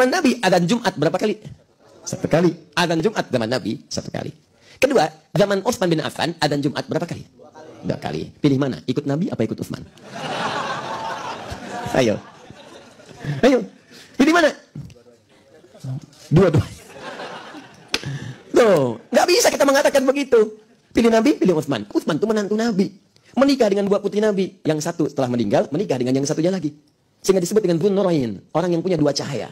Zaman Nabi adzan Jumat berapa kali? Satu kali. Adzan Jumat zaman Nabi satu kali. Kedua, zaman Utsman bin Affan adzan Jumat berapa kali? Dua kali. Pilih mana? Ikut Nabi apa ikut Utsman? Ayo. Ayo. Pilih mana? Dua-dua. Tuh, nggak bisa kita mengatakan begitu. Pilih Nabi, pilih Utsman. Utsman itu menantu Nabi. Menikah dengan dua putri Nabi. Yang satu setelah meninggal, menikah dengan yang satunya lagi. Sehingga disebut dengan Dzun Nurain. Orang yang punya dua cahaya.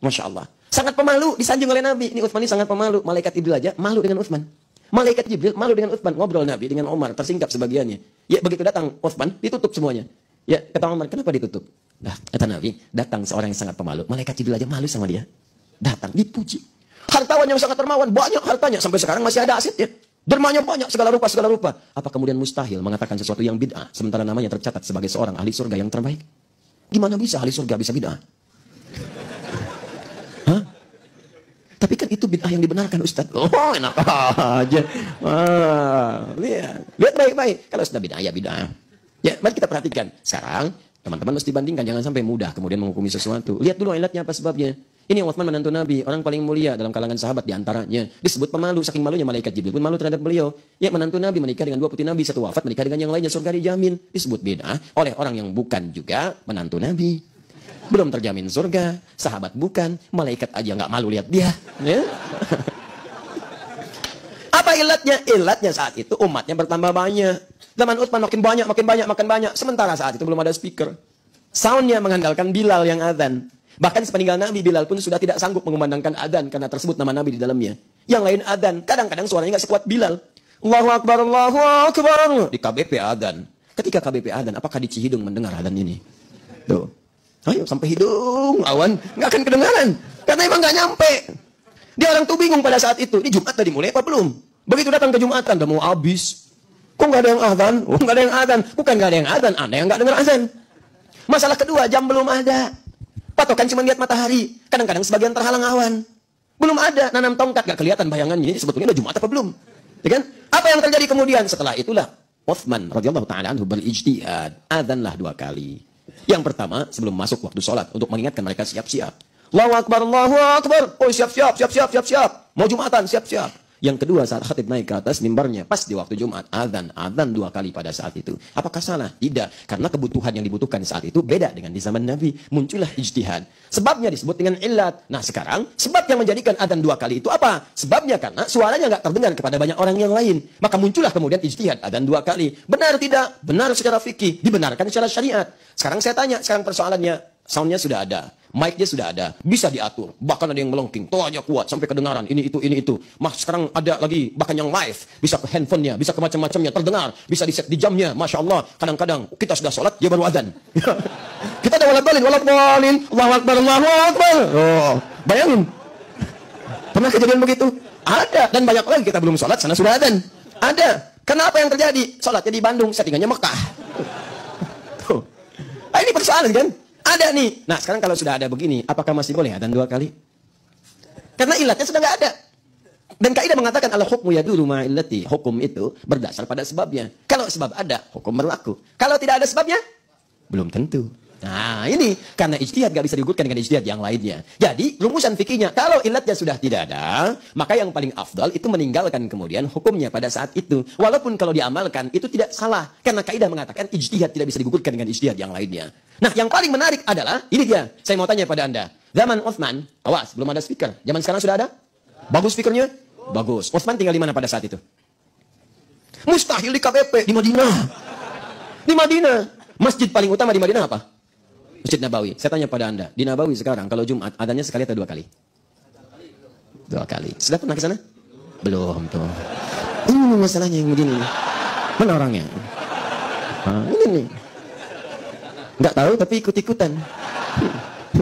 Masya Allah. Sangat pemalu, disanjung oleh Nabi. Ini Utsman ini sangat pemalu. Malaikat Jibril aja malu dengan Utsman. Malaikat Jibril malu dengan Utsman. Ngobrol Nabi dengan Umar, tersingkap sebagiannya. Ya, begitu datang Utsman, ditutup semuanya. Ya, kata Umar, kenapa ditutup? Nah, kata Nabi, datang seorang yang sangat pemalu. Malaikat Jibril aja malu sama dia. Datang, dipuji. Hartawan yang sangat dermawan, banyak hartanya. Sampai sekarang masih ada asetnya. Dermanya banyak, segala rupa, segala rupa. Apa kemudian mustahil mengatakan sesuatu yang bid'ah, sementara namanya tercatat sebagai seorang ahli surga yang terbaik? Gimana bisa ahli surga bisa bid'ah? Hah? Tapi kan itu bid'ah yang dibenarkan, Ustaz. Oh, enak aja. Lihat baik-baik. Kalau sudah bid'ah, ya bid'ah. Ya, mari kita perhatikan. Sekarang, teman-teman mesti bandingkan. Jangan sampai mudah kemudian menghukumi sesuatu. Lihat dulu ilatnya apa sebabnya. Ini Utsman menantu Nabi, orang paling mulia dalam kalangan sahabat diantaranya. Disebut pemalu, saking malunya malaikat Jibril pun malu terhadap beliau. Ya, menantu Nabi menikah dengan dua putri Nabi, satu wafat, menikah dengan yang lainnya, surga dijamin. Disebut bid'ah oleh orang yang bukan juga menantu Nabi. Belum terjamin surga, sahabat bukan, malaikat aja nggak malu lihat dia. Ya. Apa ilatnya? Ilatnya saat itu umatnya bertambah banyak. Zaman Utsman makin banyak. Sementara saat itu belum ada speaker. Soundnya mengandalkan Bilal yang azan. Bahkan sepeninggal Nabi, Bilal pun sudah tidak sanggup mengumandangkan adzan karena tersebut nama Nabi di dalamnya. Yang lain adzan, kadang-kadang suaranya nggak sekuat Bilal. Allahu Akbar, Allahu Akbar. Di KBP adzan. Ketika KBP adzan, apakah di Cihidung mendengar adzan ini? Tuh. Ayo sampai hidung, awan nggak akan kedengaran. Karena emang nggak nyampe. Dia orang tuh bingung pada saat itu. Ini Jumat tadi mulai apa belum? Begitu datang ke Jumatan, udah mau habis. Kok nggak ada yang adzan? Oh, nggak ada yang adzan. Bukan nggak ada yang adzan, ada yang nggak dengar adzan. Masalah kedua, jam belum ada. Patokan cuma lihat matahari. Kadang-kadang sebagian terhalang awan. Belum ada. Nanam tongkat. Gak kelihatan bayangannya. Ini sebetulnya udah Jumat apa belum? Ya kan? Apa yang terjadi kemudian? Setelah itulah Utsman radhiyallahu ta'ala anhu berijtihad. Adzanlah dua kali. Yang pertama sebelum masuk waktu sholat. Untuk mengingatkan mereka siap-siap. Allahu Akbar, Allahu Akbar. Oh siap-siap. Mau Jumatan siap-siap. Yang kedua saat khatib naik ke atas mimbarnya pas di waktu Jumat adzan dua kali pada saat itu. Apakah salah? Tidak, karena kebutuhan yang dibutuhkan saat itu beda dengan di zaman Nabi. Muncullah ijtihad. Sebabnya disebut dengan illat. Nah sekarang sebab yang menjadikan adzan dua kali itu apa? Sebabnya karena suaranya nggak terdengar kepada banyak orang yang lain. Maka muncullah kemudian ijtihad adzan dua kali. Benar tidak? Benar secara fikih, dibenarkan secara syariat. Sekarang saya tanya, sekarang persoalannya soundnya sudah ada. Mic-nya sudah ada, bisa diatur. Bahkan ada yang melengking, toanya kuat sampai kedengaran. Ini itu. Sekarang ada lagi bahkan yang live, bisa ke handphonenya, bisa ke macam-macamnya terdengar, bisa di set di jamnya. Masya Allah. Kadang-kadang kita sudah sholat, dia baru adzan. Kita ada walad-walin, Allahu Akbar, Allahu Akbar. Oh, bayangin. Pernah kejadian begitu? Ada. Dan banyak lagi kita belum sholat, sana sudah adzan. Ada. Kenapa yang terjadi? Sholatnya di Bandung, settingannya Mekah. Tuh. Nah, ini persoalan kan? Ada nih. Nah sekarang kalau sudah ada begini, apakah masih boleh adzan dua kali? Karena ilatnya sudah nggak ada. Dan kaidah mengatakan al-hukmu yaduru ma'illati. Hukum itu berdasar pada sebabnya. Kalau sebab ada, hukum berlaku. Kalau tidak ada sebabnya, belum tentu. Nah ini, karena ijtihad gak bisa digugurkan dengan ijtihad yang lainnya. Jadi rumusan fikihnya, kalau ilatnya sudah tidak ada, maka yang paling afdal itu meninggalkan kemudian hukumnya pada saat itu. Walaupun kalau diamalkan, itu tidak salah. Karena kaidah mengatakan ijtihad tidak bisa digugurkan dengan ijtihad yang lainnya. Nah yang paling menarik adalah, ini dia, saya mau tanya pada Anda. Zaman Utsman, awas, belum ada speaker. Zaman sekarang sudah ada? Bagus speakernya? Bagus. Utsman tinggal di mana pada saat itu? Mustahil di KBP, di Madinah. Di Madinah. Masjid paling utama di Madinah apa? Masjid Nabawi. Saya tanya pada Anda, di Nabawi sekarang kalau Jumat adanya sekali atau dua kali? Dua kali. Sudah pernah ke sana? Belum tuh. Ini masalahnya yang begini. Mana orangnya? Ini nih. Nggak tahu tapi ikut-ikutan.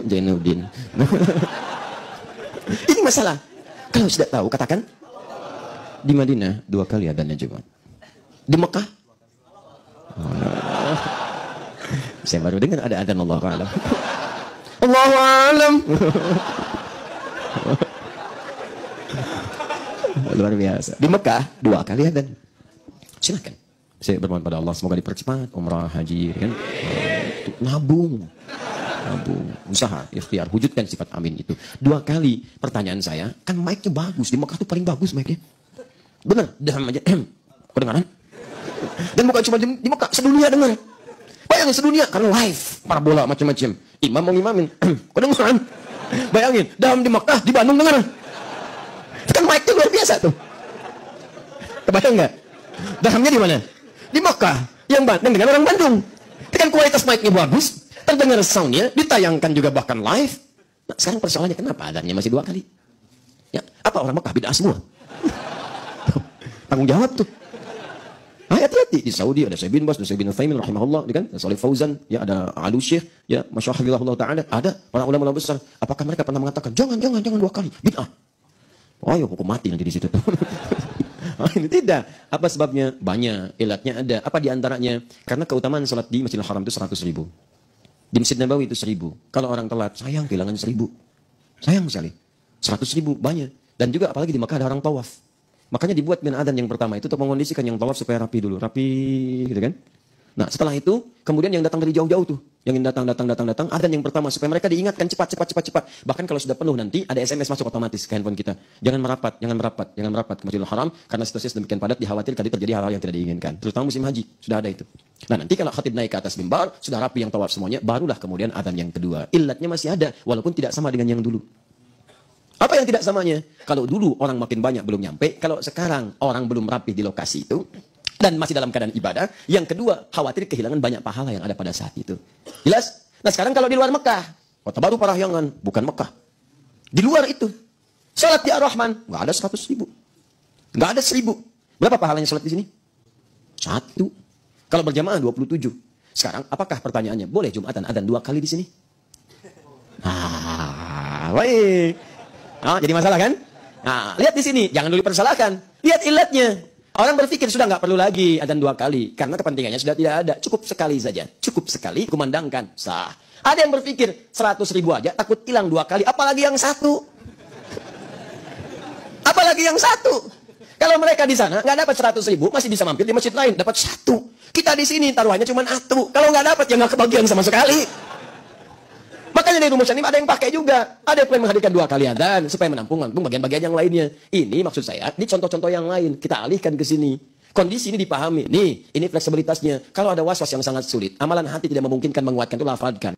Jainuddin. Ini masalah. Kalau sudah tahu katakan. Di Madinah dua kali adanya Jumat. Di Mekah? Saya baru dengar ada adzan Allahu a'lam. Allahu a'lam. Luar biasa. Di Mekah dua kali adzan. Silakan. Saya bermohon pada Allah semoga dipercepat umrah haji kan. Nabung. Usaha, ikhtiar, wujudkan sifat amin itu. 2 kali. Pertanyaan saya, kan mic-nya bagus. Di Mekah tuh paling bagus mic-nya. Bener, daham aja. Kedengaran? Dan bukan cuma di Mekah, sedunia dengar. Bayangin sedunia, karena live. Parabola macam-macam. Imam mau ngimamin. Kedengaran? Bayangin, daham di Mekah, di Bandung dengar. Kan mic-nya luar biasa tuh. Kebayang nggak? Dahamnya di mana? Di Mekah. Yang dengan orang Bandung. Itu kan kualitas mic-nya bagus. Terdengar soundnya, ditayangkan juga bahkan live. Nah, sekarang persoalannya kenapa adanya masih 2 kali? Ya, apa orang Mekah bid'ah semua? Tanggung jawab tuh. Hati-hati di Saudi ada Syekh bin Bas, ada Syekh bin Utsaimin rahimahullah, kan? Saleh Fauzan, ya ada Alu Syekh, ya masyaallah taala, ada para ulama besar. Apakah mereka pernah mengatakan jangan 2 kali bid'ah? Oh, ya hukum mati nanti di situ tuh. Ini tidak. Apa sebabnya? Banyak. Ilatnya ada. Apa diantaranya? Karena keutamaan salat di Masjidil Haram itu 100.000. Di Masjid Nabawi itu 1.000. Kalau orang telat, sayang kehilangan 1.000. Sayang sekali. 100.000 banyak. Dan juga apalagi di Makkah ada orang tawaf. Makanya dibuat bin adzan yang pertama itu untuk mengondisikan yang tawaf supaya rapi dulu. Rapi gitu kan. Nah setelah itu, kemudian yang datang dari jauh-jauh tuh. Yang datang. Adzan yang pertama supaya mereka diingatkan cepat. Bahkan kalau sudah penuh nanti ada SMS masuk otomatis ke handphone kita. Jangan merapat ke Masjidil Haram. Karena situasinya demikian padat, dikhawatirkan terjadi hal-hal yang tidak diinginkan. Terutama musim haji, sudah ada itu. Nah nanti kalau khatib naik ke atas mimbar, sudah rapi yang tawaf semuanya, barulah kemudian adzan yang kedua. Ilatnya masih ada, walaupun tidak sama dengan yang dulu. Apa yang tidak samanya? Kalau dulu orang makin banyak belum nyampe, kalau sekarang orang belum rapi di lokasi itu, dan masih dalam keadaan ibadah, yang kedua, khawatir kehilangan banyak pahala yang ada pada saat itu. Jelas? Nah sekarang kalau di luar Mekah, Kota Baru Parahyangan, bukan Mekah. Di luar itu, salat di Ar-Rahman, nggak ada 100.000. Nggak ada 1.000. Berapa pahalanya salat di sini? 1. Kalau berjamaah 27. Sekarang, apakah pertanyaannya? Boleh Jumatan adzan 2 kali di sini? Baik. Oh, jadi masalah kan? Nah, lihat di sini, jangan dulu dipersalahkan. Lihat ilatnya. Orang berpikir sudah nggak perlu lagi adzan 2 kali karena kepentingannya sudah tidak ada. Cukup sekali saja. Cukup sekali kumandangkan. Sah. Ada yang berpikir 100.000 aja takut hilang 2 kali, apalagi yang 1. Apalagi yang 1. Kalau mereka di sana nggak dapat 100.000 masih bisa mampir di masjid lain dapat 1. Kita di sini taruhannya cuma 1. Kalau nggak dapat ya nggak kebagian sama sekali. Makanya dari rumus ini ada yang pakai juga. Ada yang menghadirkan 2 kali adzan supaya menampung bagian-bagian yang lainnya. Ini maksud saya, ini contoh-contoh yang lain. Kita alihkan ke sini. Kondisi ini dipahami. Nih, ini fleksibilitasnya. Kalau ada was-was yang sangat sulit, amalan hati tidak memungkinkan menguatkan itu lafadzkan.